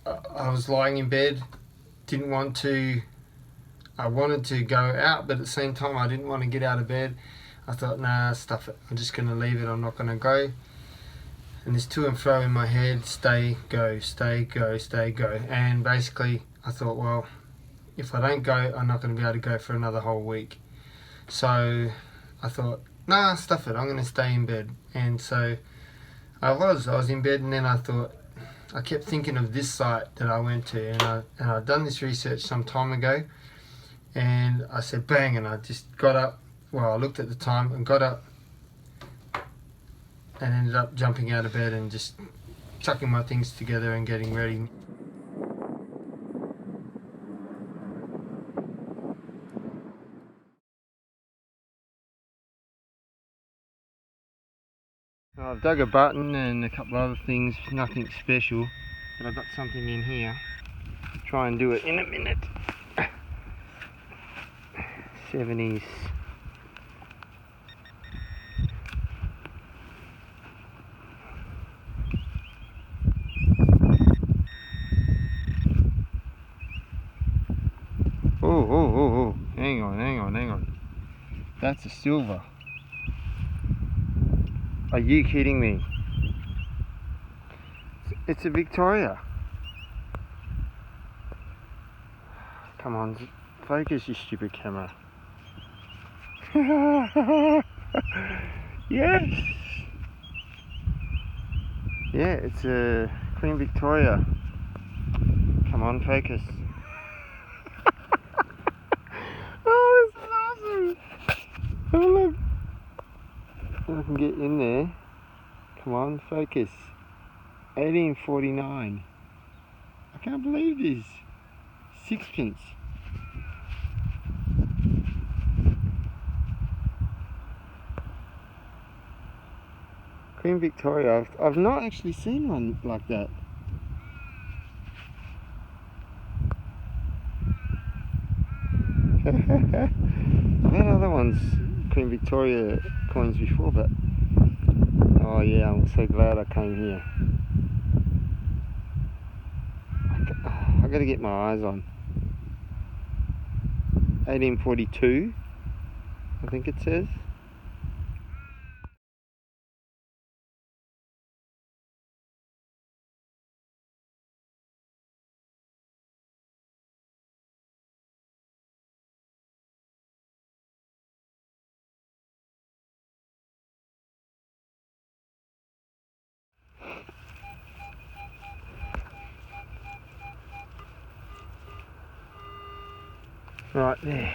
I was lying in bed, didn't want to, I wanted to go out, but at the same time I didn't want to get out of bed. I thought, nah, stuff it, I'm just going to leave it, I'm not going to go. And this to and fro in my head, stay, go, stay, go, stay, go. And basically I thought, well, if I don't go, I'm not going to be able to go for another whole week. So I thought, nah, stuff it, I'm going to stay in bed. And so I was in bed, and then I thought, I kept thinking of this site that I went to, and I'd done this research some time ago, and I said bang, and I just got up. Well, I looked at the time and got up and ended up jumping out of bed and just chucking my things together and getting ready. I've dug a button and a couple other things, nothing special, but I've got something in here. Try and do it in a minute. 70s. Oh, hang on. That's a silver. Are you kidding me? It's a Victoria. Come on, focus, you stupid camera. Yes! Yeah, it's a Queen Victoria. Come on, focus. Oh, this is awesome! Oh, look. I can get in there. Come on, focus. 1849. I can't believe this. Sixpence. Queen Victoria. I've not actually seen one like that. I've had other ones, Queen Victoria coins before, but oh yeah, I'm so glad I came here. I gotta get my eyes on. 1842, I think it says. Right there.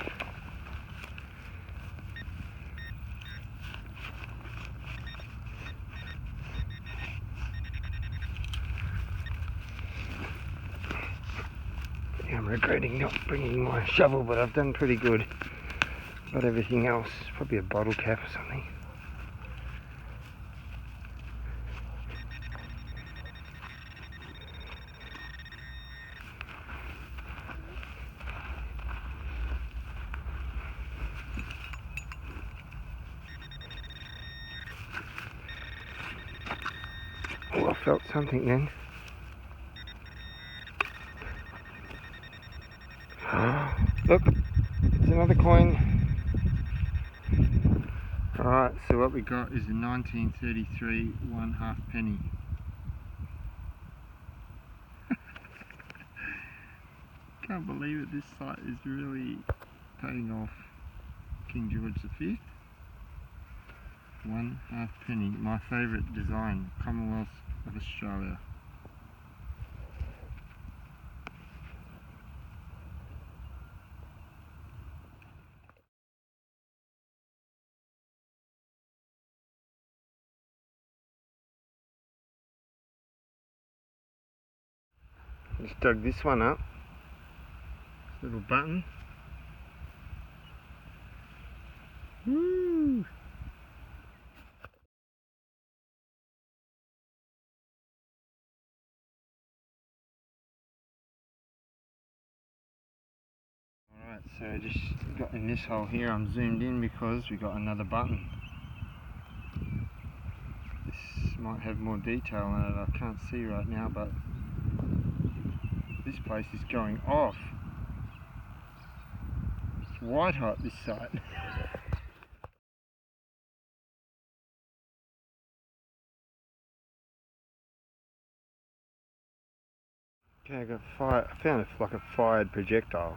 I'm regretting not bringing my shovel, but I've done pretty good. Got everything else. Probably a bottle cap or something. Oh, I felt something then. Look, it's another coin. Alright, so what we got is a 1933 1/2 penny. Can't believe it, this site is really paying off. King George V. 1/2 penny, my favourite design, Commonwealth of Australia. Just dug this one up. Little button. Woo! Alright, so just got in this hole here, I'm zoomed in because we got another button. This might have more detail in it, I can't see right now, but This place is going off. It's white hot, this site. Okay, I got fire. I found like a fired projectile.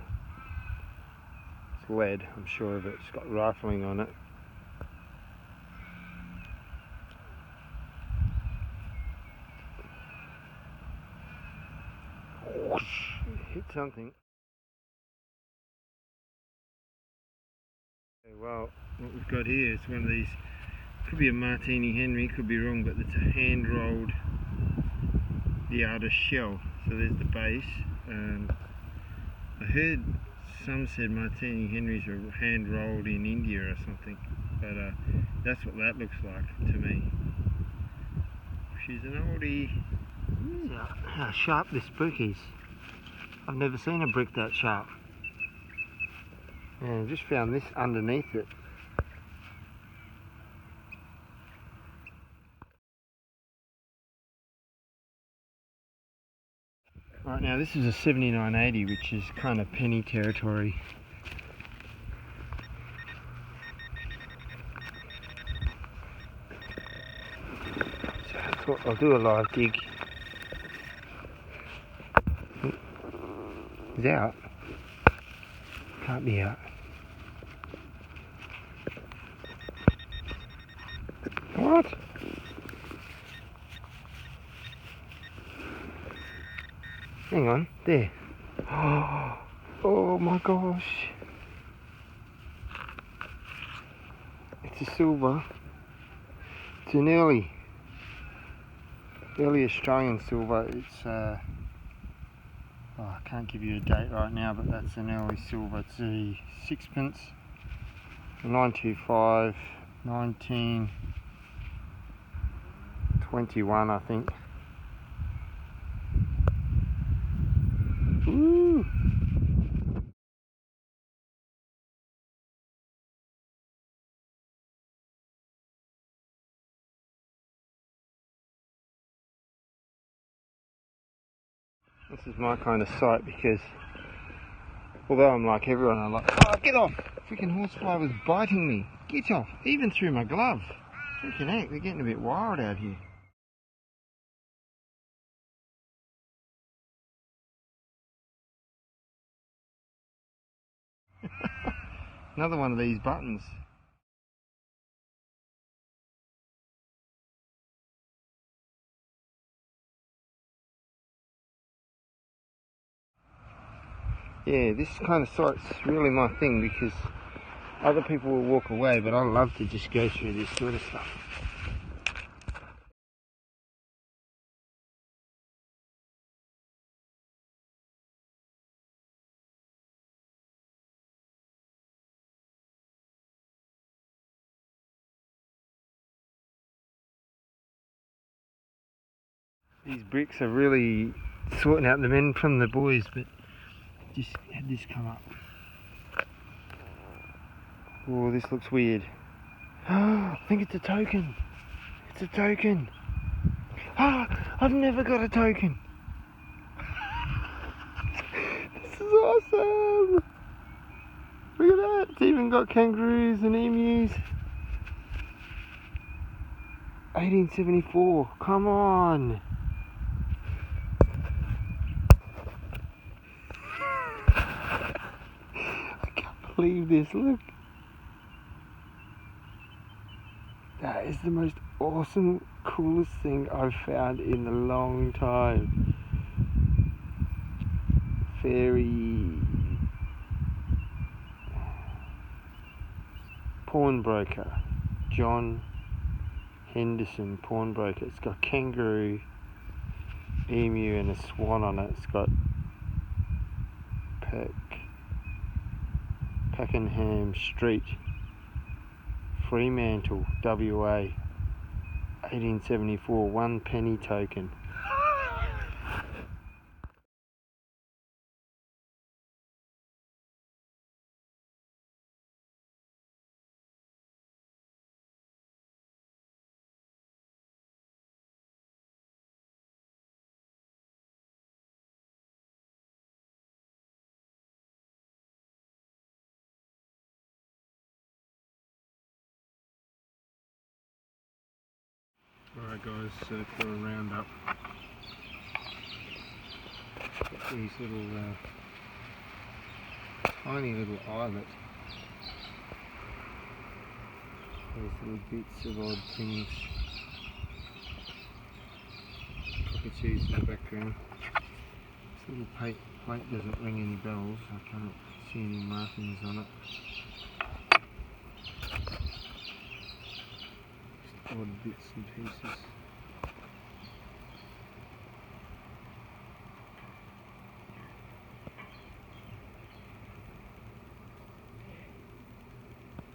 It's lead, I'm sure of it. It's got rifling on it. Hit something. Okay, well, what we've got here is one of these. Could be a Martini Henry, could be wrong, but it's a hand rolled the outer shell. So there's the base. I heard some said Martini Henrys are hand rolled in India or something, but that's what that looks like to me. She's an oldie. So how sharp this brick is. I've never seen a brick that sharp. And I just found this underneath it. Right, now this is a 7980, which is kind of penny territory. So I thought I'll do a live dig. It's out. Can't be out. What? Hang on, there. Oh my gosh. It's a silver. It's an early Australian silver. It's oh, I can't give you a date right now, but that's an early silver. It's a sixpence, 925, 1921, I think. Ooh. This is my kind of site, because although I'm like everyone, I'm like, oh, get off! Freaking horsefly was biting me. Get off! Even through my glove. Freaking heck, they're getting a bit wild out here. Another one of these buttons. Yeah, this kind of site's really my thing, because other people will walk away, but I love to just go through this sort of stuff. These bricks are really sorting out the men from the boys, but just had this come up. Oh, this looks weird. I think it's a token. It's a token. Ah, I've never got a token. This is awesome. Look at that. It's even got kangaroos and emus. 1874. Come on. I can't believe this. Look. That is the most awesome, coolest thing I've found in a long time. Fairy pawnbroker, John Henderson pawnbroker. It's got kangaroo, emu and a swan on it. It's got Pakenham Street, Fremantle, WA, 1874, 1 penny token. guys for a roundup. Got these little tiny little eyelet. These little bits of odd things. Cockatoos in the background. This little plate doesn't ring any bells. I can't see any markings on it. Just odd bits and pieces.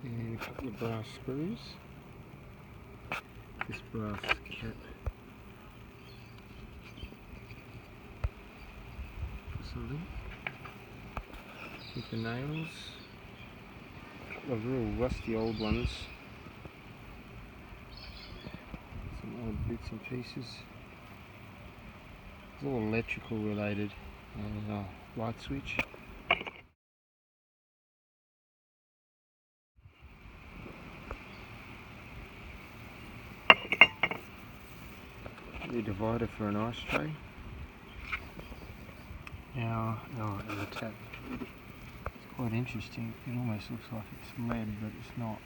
And a couple of brass screws. This brass cap for something. With the nails. A couple of real rusty old ones. Some odd bits and pieces. It's all electrical related. And a light switch. The divider for an ice tray. Now, and the tap. It's quite interesting. It almost looks like it's lead, but it's not.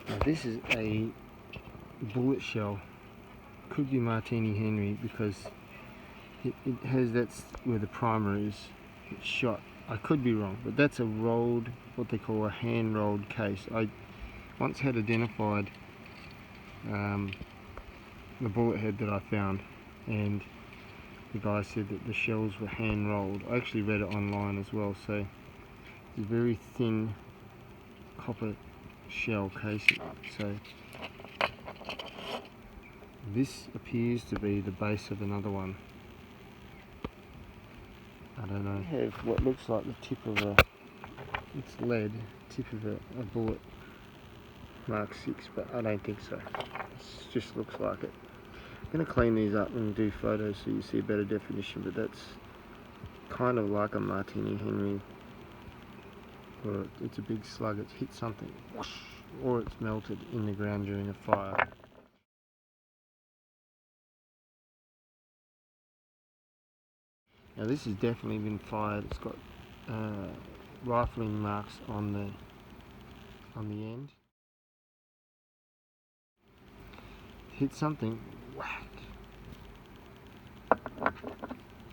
Now this is a bullet shell. Could be Martini Henry because it has, that's where the primer is. It's shot. I could be wrong, but that's a rolled, what they call a hand rolled case. I once had identified the bullet head that I found, and the guy said that the shells were hand rolled. I actually read it online as well, so it's a very thin copper shell casing. So this appears to be the base of another one. I don't know. I have what looks like the tip of a, it's lead, tip of a bullet Mark 6, but I don't think so. It just looks like it. I'm going to clean these up and do photos so you see a better definition, but that's kind of like a Martini Henry, or it's a big slug, it's hit something, whoosh, or it's melted in the ground during a fire. Now this has definitely been fired. It's got rifling marks on the end. Hit something, whack.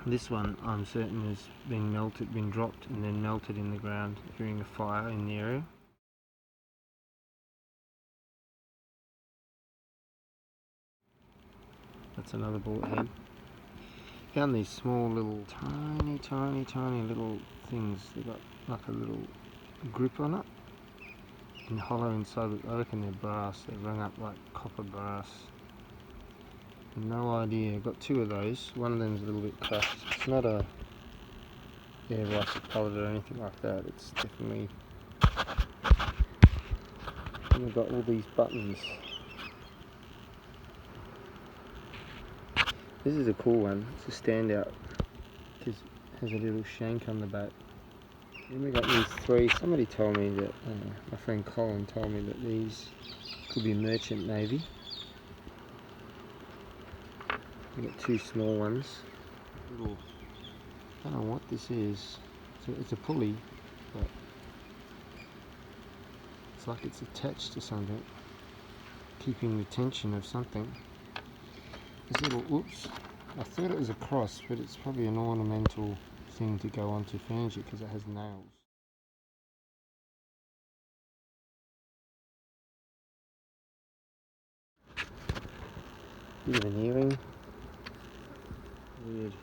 This one I'm certain has been melted, been dropped and then melted in the ground during a fire in the area. That's another bullet head. Found these small little tiny little things. They've got like a little grip on it and hollow inside, but I reckon they're brass. They're rung up like copper brass. No idea. I've got two of those. One of them's a little bit crushed. It's not a air rifle coloured or anything like that. It's definitely. And we've got all these buttons. This is a cool one. It's a standout because it has a little shank on the back. Then we got these three. Somebody told me that, my friend Colin told me that these could be merchant navy. We got two small ones. Little, I don't know what this is. It's a pulley, but it's like it's attached to something, keeping the tension of something. This little, oops, I thought it was a cross, but it's probably an ornamental thing to go onto furniture because it has nails. Bit of an earring. Weird.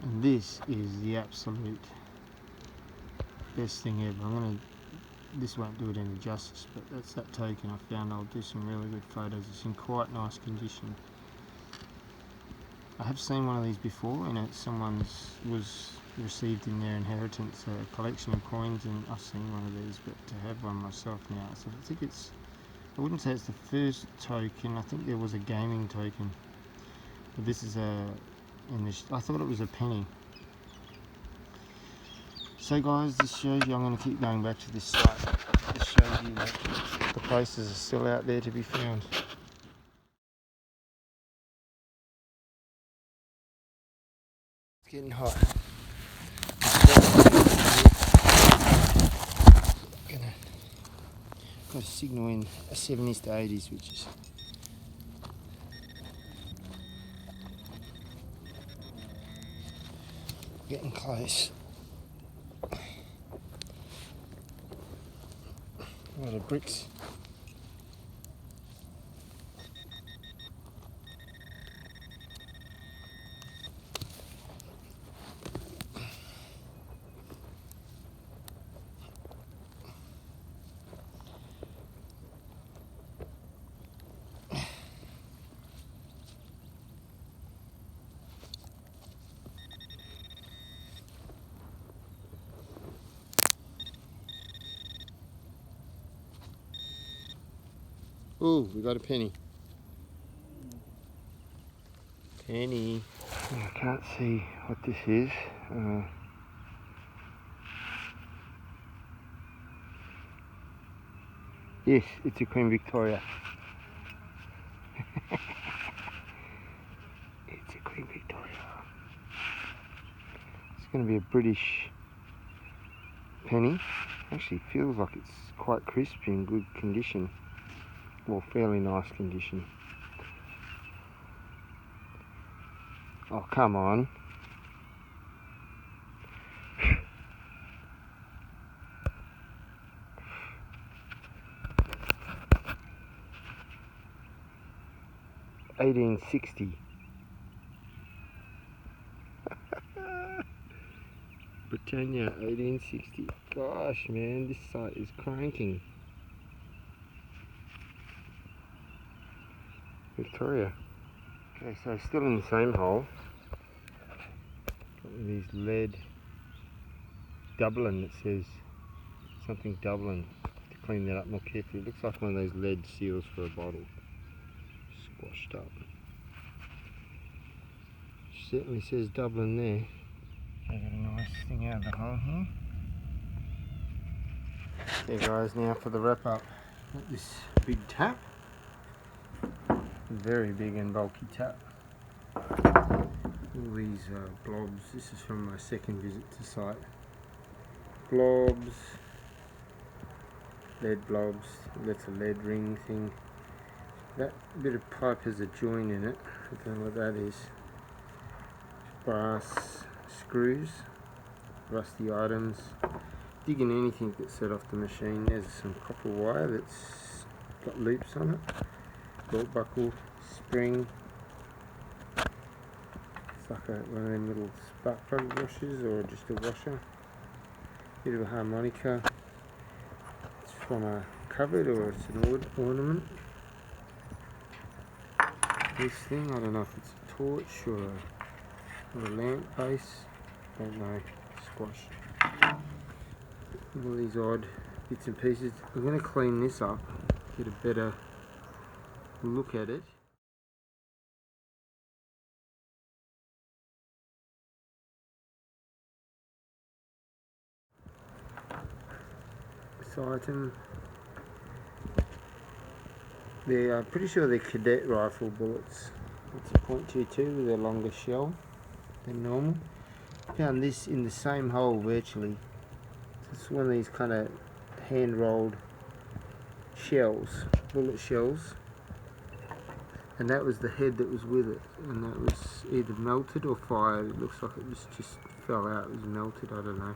And this is the absolute best thing ever. This won't do it any justice, but that's that token I found. I'll do some really good photos. It's in quite nice condition. I have seen one of these before, and someone's was received in their inheritance a collection of coins, and I've seen one of these, but to have one myself now, so I think it's, I wouldn't say it's the first token. I think there was a gaming token, but this is I thought it was a penny. So guys, this shows you, I'm going to keep going back to this site. This shows you that the places are still out there to be found. It's getting hot. Got a signal in a 70s to 80s, which is getting close. A lot of bricks. Oh, we got a penny. Penny. I can't see what this is. Yes, it's a Queen Victoria. It's a Queen Victoria. It's going to be a British penny. Actually feels like it's quite crispy and good condition. Well, fairly nice condition. Oh, come on. $18.60. Britannia, $18.60. Gosh, man, this site is cranking. Victoria. Okay, so still in the same hole. Got these lead Dublin, it says something Dublin. To clean that up more carefully. It looks like one of those lead seals for a bottle. Squashed up. Certainly says Dublin there. I got a nice thing out of the hole here. Okay guys, now for the wrap up. Got this big tap. Very big and bulky tap. All these blobs. This is from my second visit to site. Blobs. Lead blobs. That's a lead ring thing. That bit of pipe has a joint in it. I don't know what that is. Brass screws. Rusty items. Digging anything that's set off the machine. There's some copper wire that's got loops on it. Belt buckle, spring. It's like one of them little spark plug washers or just a washer. Bit of a harmonica. It's from a cupboard or it's an ornament. This thing, I don't know if it's a torch or a lamp base. Don't know. Squash. All these odd bits and pieces. I'm going to clean this up, get a better look at it. This item, I'm pretty sure they're cadet rifle bullets. It's a .22 with a longer shell than normal. Found this in the same hole virtually. It's one of these kind of hand rolled shells, bullet shells. And that was the head that was with it, and that was either melted or fired. It looks like it was just fell out, it was melted, I don't know.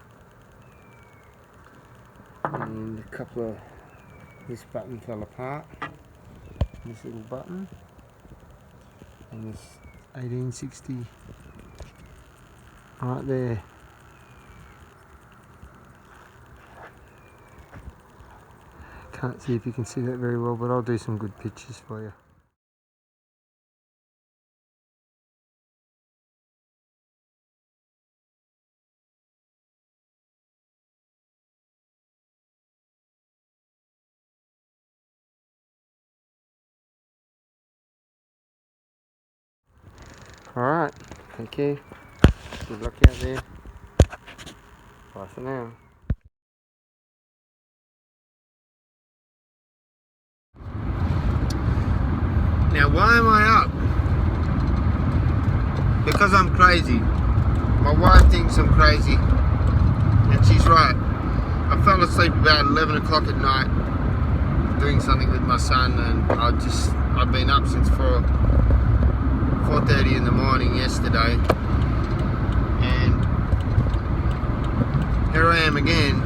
And a couple of, this button fell apart, this little button, and this 1860 right there. Can't see if you can see that very well, but I'll do some good pictures for you. Alright, take care. Good luck out there. Bye for now. Now, why am I up? Because I'm crazy. My wife thinks I'm crazy, and she's right. I fell asleep about 11 o'clock at night doing something with my son, and I've been up since 4:30 in the morning yesterday, and here I am again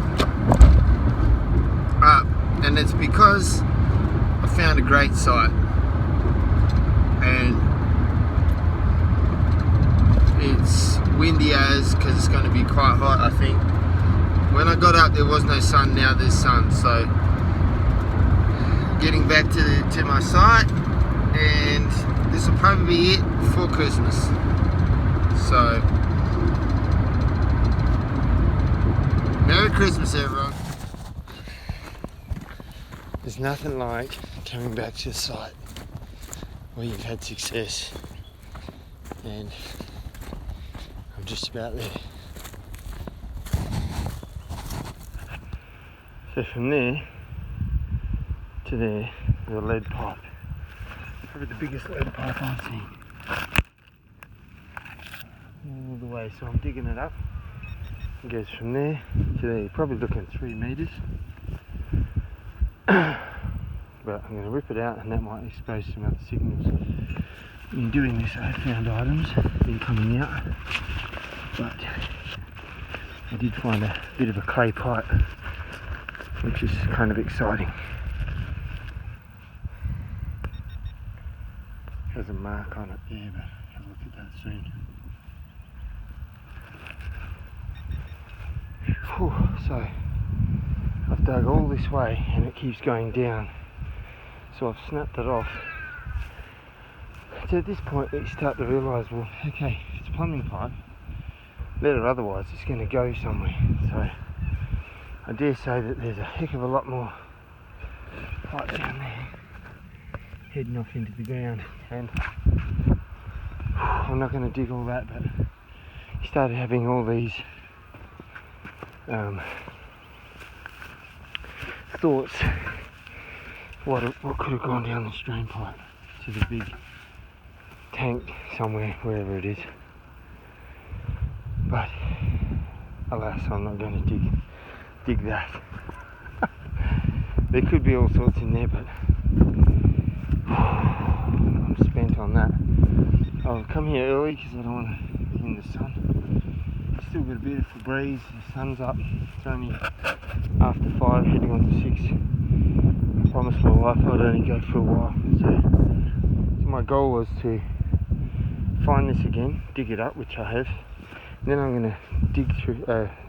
up, and it's because I found a great site, and it's windy as because it's going to be quite hot, I think. When I got up there was no sun, now there's sun, so getting back to my site, and this will probably be it before Christmas. So Merry Christmas, everyone. There's nothing like coming back to the site where you've had success, and I'm just about there. So from there to there, the lead pipe. Probably the biggest lead pipe I've seen. All the way, so I'm digging it up. It goes from there to there. You're probably looking at 3 meters. But I'm going to rip it out, and that might expose some other signals. In doing this, I found items been coming out, but I did find a bit of a clay pipe, which is kind of exciting. There's a mark on it there, but I'll look at that soon. Whew, so I've dug all this way and it keeps going down, so I've snapped it off. So at this point you start to realise, well, okay, if it's plumbing pipe, let it, otherwise it's going to go somewhere. So I dare say that there's a heck of a lot more pipe down there heading off into the ground, and I'm not going to dig all that, but you started having all these thoughts, what could have gone down the drain pipe to the big tank somewhere, wherever it is. But alas, I'm not going to dig that. There could be all sorts in there, but I'm spent on that. I'll come here early because I don't want to be in the sun. Still got a beautiful breeze, the sun's up, it's only after 5, heading on to 6. I promised my wife I'd only go for a while, so my goal was to find this again, dig it up, which I have, and then I'm going to dig through,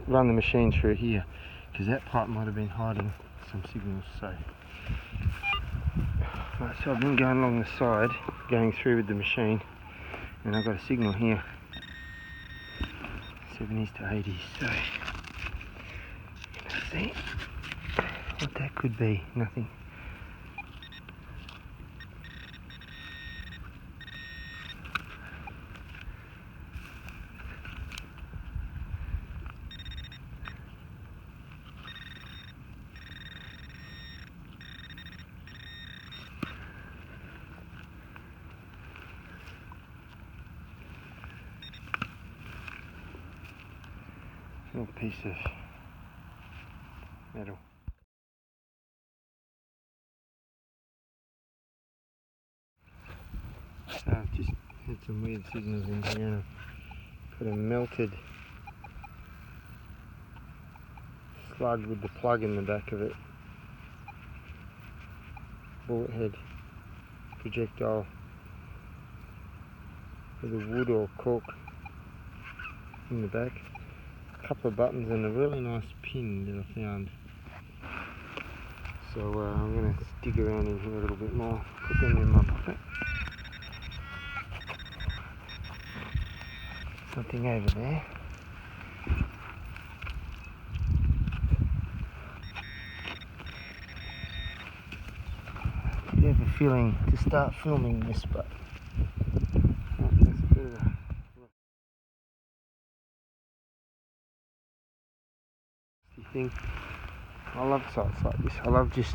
run the machine through here, because that pipe might have been hiding some signals. So right, so I've been going along the side, going through with the machine, and I've got a signal here, 70s to 80s, so let's see what that could be. Nothing. Little piece of metal. So I've just had some weird signals in here, and I've got a melted slug with the plug in the back of it. Bullet head projectile with a wood or cork in the back. A couple of buttons and a really nice pin that I found. So I'm going to dig around in here a little bit more, put them in my pocket. Something over there. I have a feeling to start filming this, but thing. I love sites like this. I love just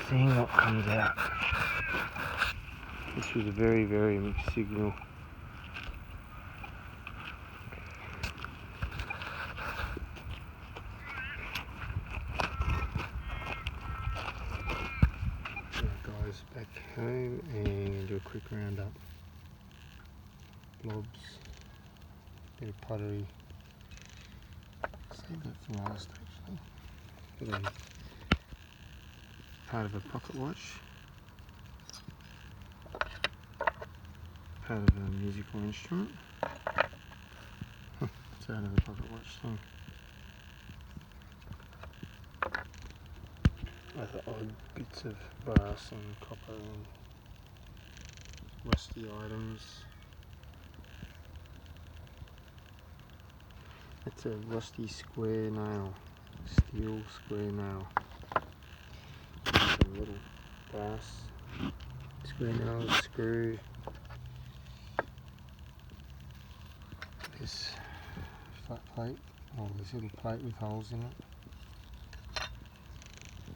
seeing what comes out. This was a very, very mixed signal. Right guys, back home and do a quick roundup. Blobs, bit of pottery. Save that for last actually. Part of a pocket watch. Part of a musical instrument. It's out of the pocket watch thing. Other odd bits of brass and copper and rusty items. That's a rusty square nail, steel square nail. Some little brass square nail, screw. This flat plate, or this little plate with holes in it.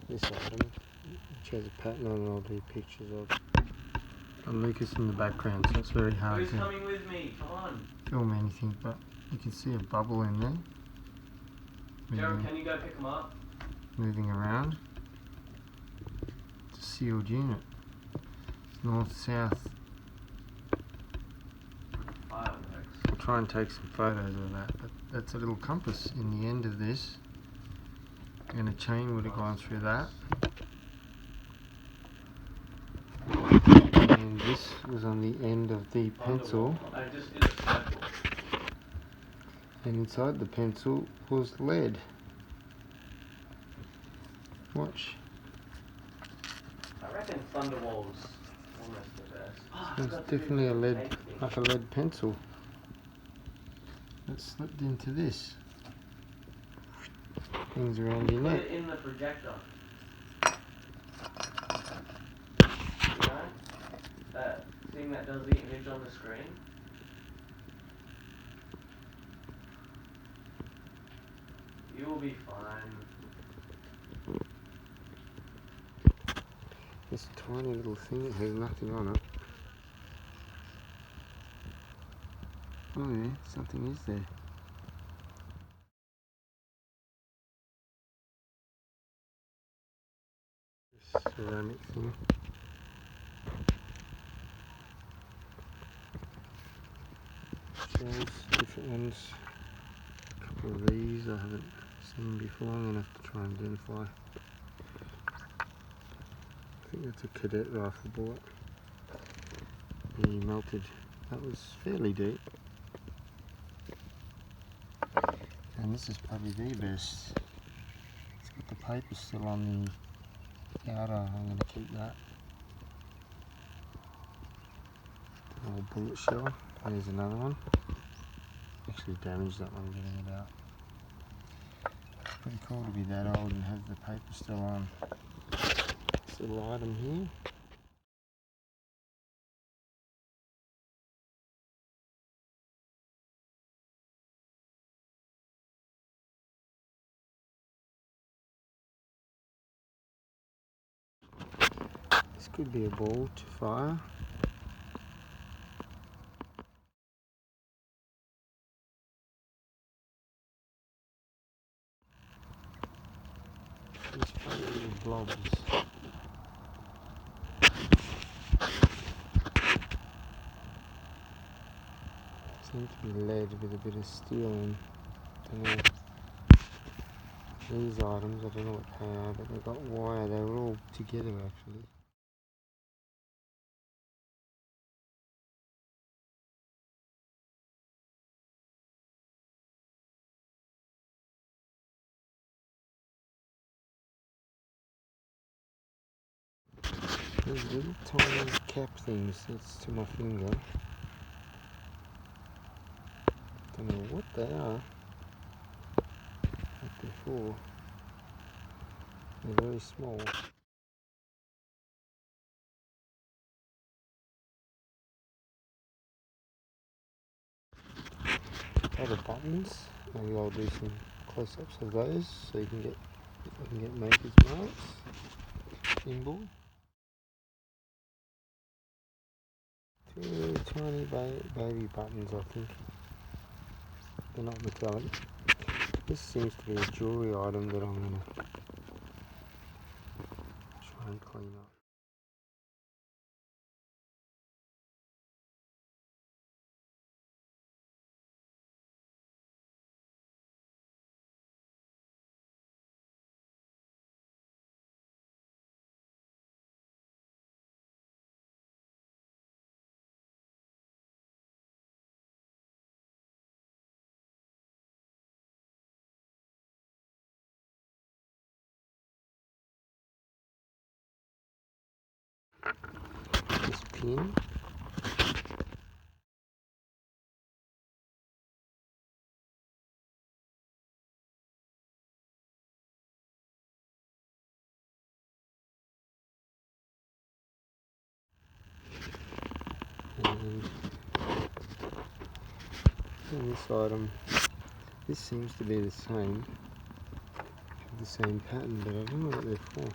This item, which has a pattern on it, I'll do pictures of. And Lucas in the background, so it's very hard to coming with me? Come on. film anything, but you can see a bubble in there. Gerald, can you go pick them up? Moving around. It's a sealed unit. It's north, south. I'll try and take some photos of that, but that's a little compass in the end of this. And a chain would have gone through that. And this was on the end of the pencil. I just did a circle. And inside the pencil was lead. Watch. I reckon Thunderwall's almost the best. So it's definitely a lead, like a lead pencil. That slipped into this. Things around your Put neck. it in the projector. You know? That thing that does the image on the screen. You will be fine. This tiny little thing that has nothing on it. Oh yeah, something is there. This ceramic thing. Shells, different ones. A couple of these I haven't seen before. I'm going to have to try and identify. I think that's a cadet rifle bullet. He melted. That was fairly deep. And this is probably the best. It's got the paper still on the outer. I'm going to keep that. Old bullet shell. There's another one. Actually damaged that one getting it out. Pretty cool to be that old and have the paper still on. This little item here. This could be a ball to fire. These funny little blobs. Seem to be lead with a bit of steel in. These items, I don't know what they are, but they've got wire. They were all together actually. These little tiny cap things, that's to my finger. Don't know what they are. What they're for. They're very small. lot of buttons. Maybe I'll do some close-ups of those so you can get, if I can get maker's marks. Inboard. Two tiny baby buttons, I think. They're not metallic. This seems to be a jewellery item that I'm going to try and clean up. This pin. And this item, this seems to be the same pattern, but I don't know what they're for.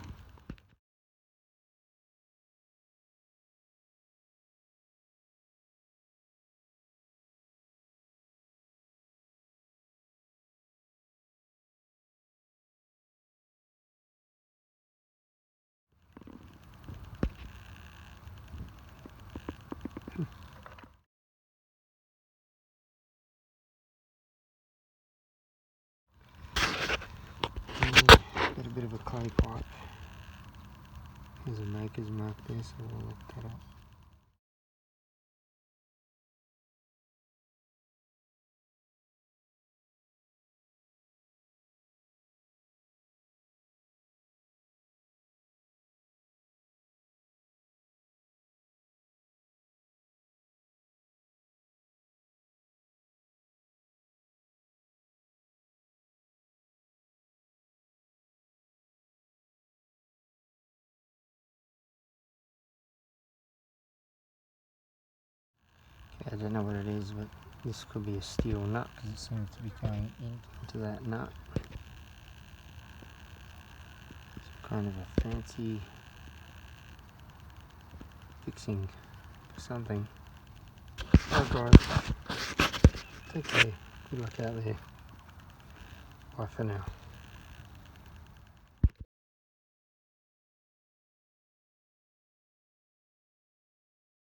Got a bit of a clay pipe. There's a maker's mark there, so we'll look that up. I don't know what it is, but this could be a steel nut because it seems to be going into that nut. It's kind of a fancy fixing for something. Oh guys, take care. Good luck out there. Bye for now.